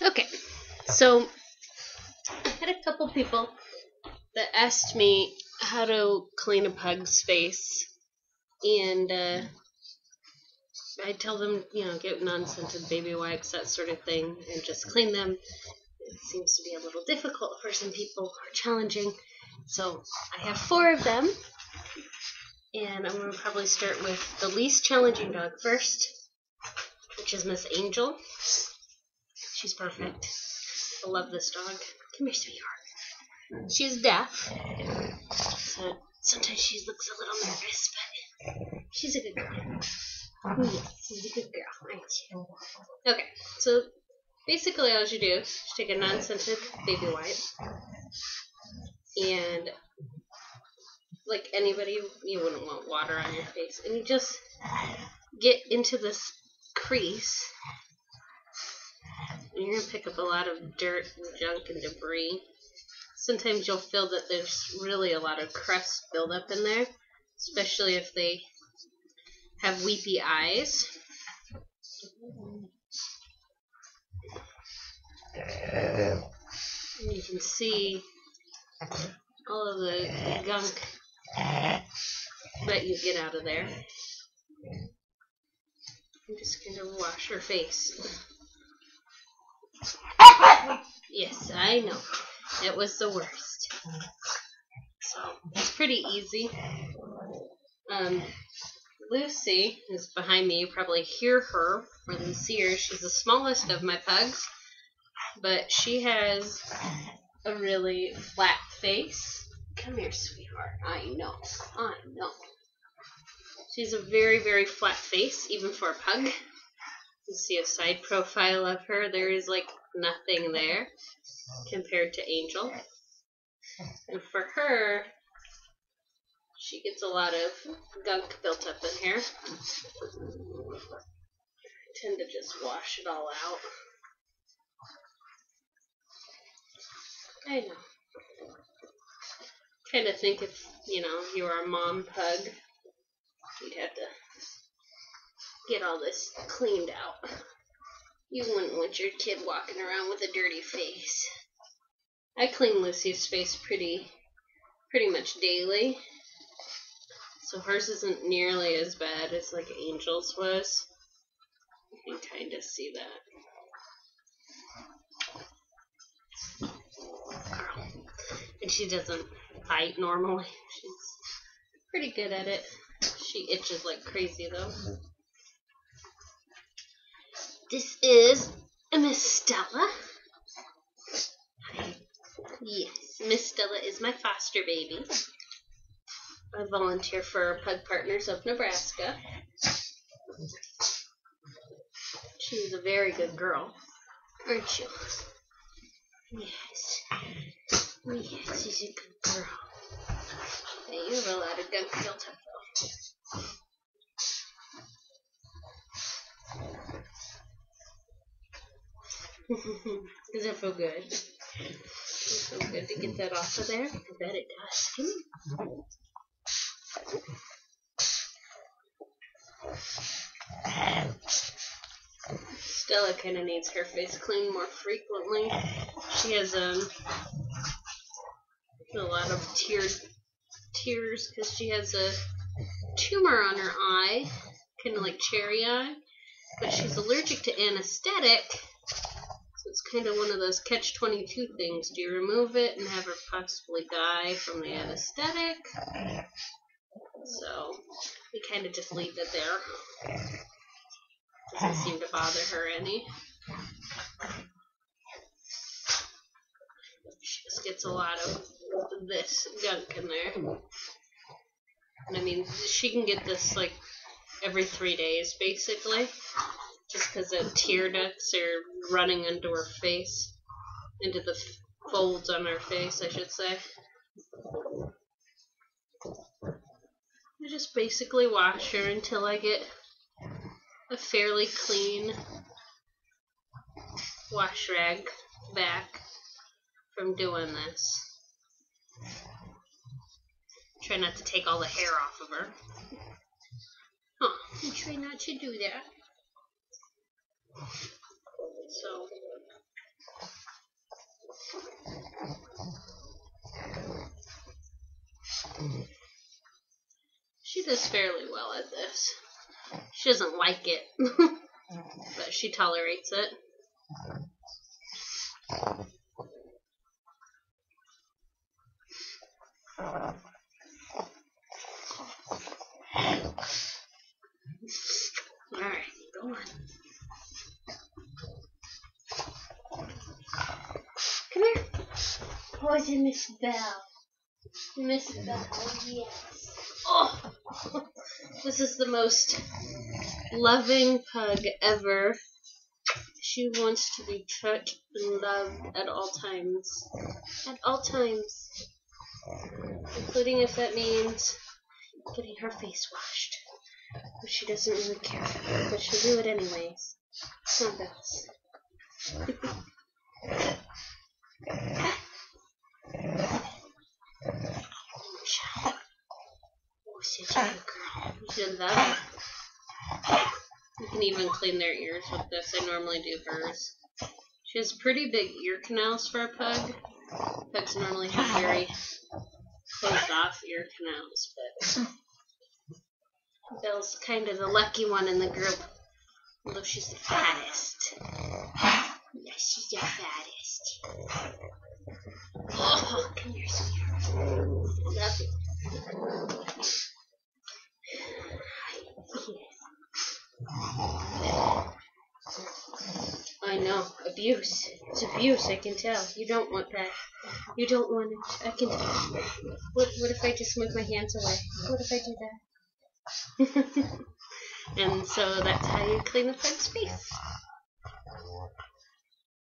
Okay, so I had a couple people that asked me how to clean a pug's face, and I tell them, get non-scented baby wipes, that sort of thing, and just clean them. It seems to be a little difficult for some people, or challenging. So I have 4 of them, and I'm going to probably start with the least challenging dog first, which is Miss Angel. She's perfect. I love this dog. Come here, sweetheart. She's deaf, so sometimes she looks a little nervous, but she's a good girl. Yes, she's a good girl, aren't you? Okay, so basically all you do is take a non-scented baby wipe, and like anybody, you wouldn't want water on your face, and you just get into this crease, and you're going to pick up a lot of dirt and junk and debris. Sometimes you'll feel that there's really a lot of crust buildup in there, especially if they have weepy eyes. And you can see all of the gunk that you get out of there. And just kind of wash her face. Yes, I know. It was the worst. So, it's pretty easy. Lucy is behind me. You probably hear her more than see her. She's the smallest of my pugs, but she has a really flat face. Come here, sweetheart. I know. She's a very, very flat face, even for a pug. You see a side profile of her. There is like nothing there compared to Angel. And for her, she gets a lot of gunk built up in here. I tend to just wash it all out. I know. Kind of think if, you were a mom pug, you'd have to get all this cleaned out. You wouldn't want your kid walking around with a dirty face. I clean Lucy's face pretty much daily. So hers isn't nearly as bad as like Angel's was. You can kind of see that. Girl. And she doesn't bite normally. She's pretty good at it. She itches like crazy though. This is Miss Stella. Yes, Miss Stella is my foster baby. I volunteer for Pug Partners of Nebraska. She's a very good girl, aren't you? Yes. Yes, she's a good girl. Hey, you have a lot of gunk built up though. Does it feel good? Does it feel good to get that off of there? I bet it does. Come here. Stella kind of needs her face cleaned more frequently. She has a lot of tears because she has a tumor on her eye, kind of like cherry eye, but she's allergic to anesthetic, so it's kind of one of those catch-22 things. Do you remove it and have her possibly die from the anesthetic? So we kind of just leave it there. Doesn't seem to bother her any. She just gets a lot of this gunk in there. And I mean, she can get this like every 3 days basically, just because the tear ducts are running into her face, into the folds on her face, I should say. I just basically wash her until I get a fairly clean wash rag back from doing this. Try not to take all the hair off of her. I try not to do that. So does fairly well at this. She doesn't like it, but she tolerates it. Alright, go on. Come here. Oh, it's Miss Belle. Miss Belle, yes. Oh, this is the most loving pug ever. She wants to be touched and loved at all times. At all times. Including if that means getting her face washed. But she doesn't really care. But she'll do it anyways. Come on, Bells. Oh, such a good girl. You should love her. You can even clean their ears with this. I normally do hers. She has pretty big ear canals for a pug. Pugs normally have very closed off ear canals, but Belle's kind of the lucky one in the group. Although she's the fattest. Yeah, she's the fattest. Oh, come here, sweetheart. Love you. I know. Abuse. It's abuse, I can tell. You don't want that. You don't want it. I can tell. What if I just move my hands away? What if I do that? And so that's how you clean a pug's face.